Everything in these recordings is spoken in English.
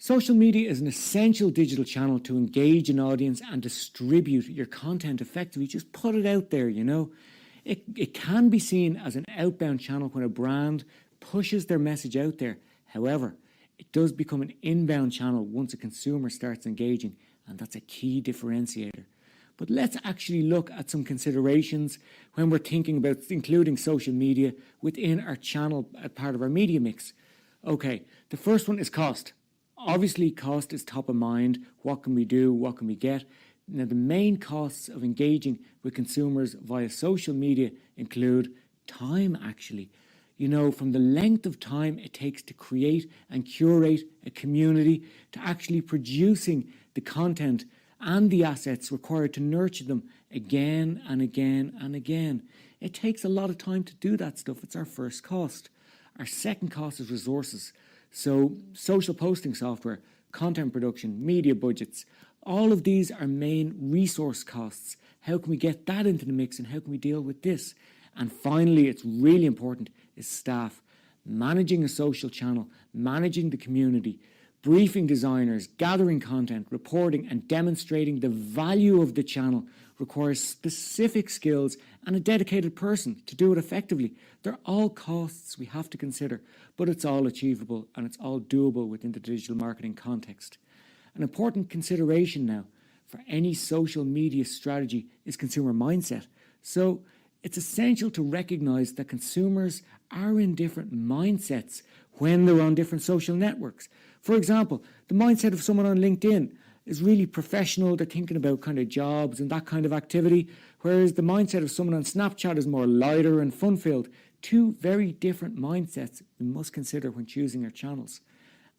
Social media is an essential digital channel to engage an audience and distribute your content effectively. Just put it out there, you know. It can be seen as an outbound channel when a brand pushes their message out there. However, it does become an inbound channel once a consumer starts engaging, and that's a key differentiator. But let's actually look at some considerations when we're thinking about including social media within our channel as part of our media mix. Okay, the first one is cost. Obviously, cost is top of mind. What can we do? What can we get? Now, the main costs of engaging with consumers via social media include time, actually. You know, from the length of time it takes to create and curate a community to actually producing the content and the assets required to nurture them again and again and again. It takes a lot of time to do that stuff. It's our first cost. Our second cost is resources. So social posting software, content production, media budgets, all of these are main resource costs. How can we get that into the mix and how can we deal with this? And finally, it's really important, is staff. Managing a social channel, managing the community, briefing designers, gathering content, reporting and demonstrating the value of the channel requires specific skills and a dedicated person to do it effectively. They're all costs we have to consider, but it's all achievable and it's all doable within the digital marketing context. An important consideration now for any social media strategy is consumer mindset. So it's essential to recognize that consumers are in different mindsets when they're on different social networks. For example, the mindset of someone on LinkedIn is really professional. They're thinking about kind of jobs and that kind of activity, whereas the mindset of someone on Snapchat is more lighter and fun-filled. Two very different mindsets we must consider when choosing our channels.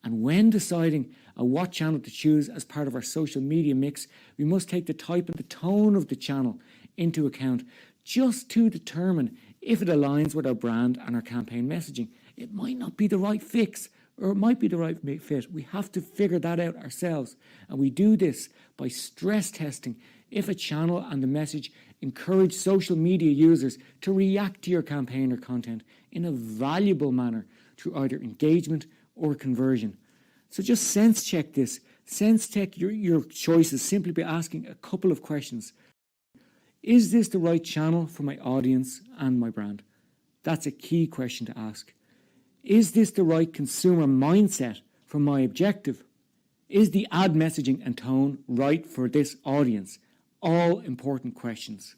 And when deciding what channel to choose as part of our social media mix, we must take the type and the tone of the channel into account just to determine if it aligns with our brand and our campaign messaging. It might not be the right fix, or it might be the right fit. We have to figure that out ourselves. And we do this by stress testing if a channel and the message encourage social media users to react to your campaign or content in a valuable manner through either engagement or conversion. So just sense check this. Sense check your choices simply by asking a couple of questions. Is this the right channel for my audience and my brand? That's a key question to ask. Is this the right consumer mindset for my objective? Is the ad messaging and tone right for this audience? All important questions.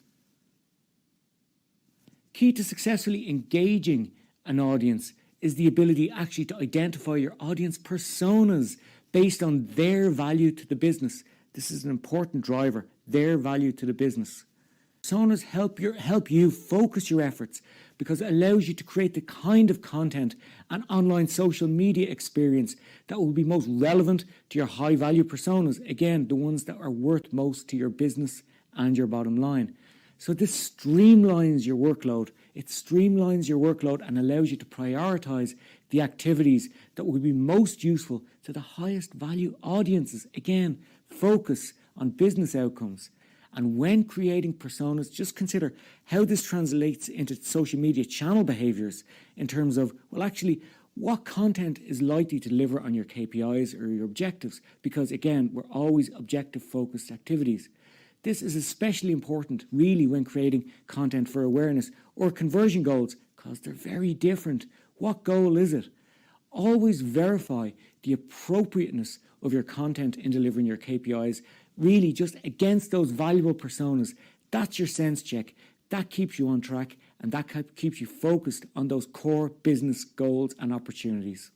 Key to successfully engaging an audience is the ability actually to identify your audience personas based on their value to the business. This is an important driver, their value to the business. Personas help you focus your efforts because it allows you to create the kind of content and online social media experience that will be most relevant to your high value personas. Again, the ones that are worth most to your business and your bottom line. So this streamlines your workload. It streamlines your workload and allows you to prioritize the activities that will be most useful to the highest value audiences. Again, focus on business outcomes. And when creating personas, just consider how this translates into social media channel behaviors in terms of, well, actually, what content is likely to deliver on your KPIs or your objectives? Because again, we're always objective-focused activities. This is especially important, really, when creating content for awareness or conversion goals, because they're very different. What goal is it? Always verify the appropriateness of your content in delivering your KPIs, really just against those valuable personas. That's your sense check. That keeps you on track and that keeps you focused on those core business goals and opportunities.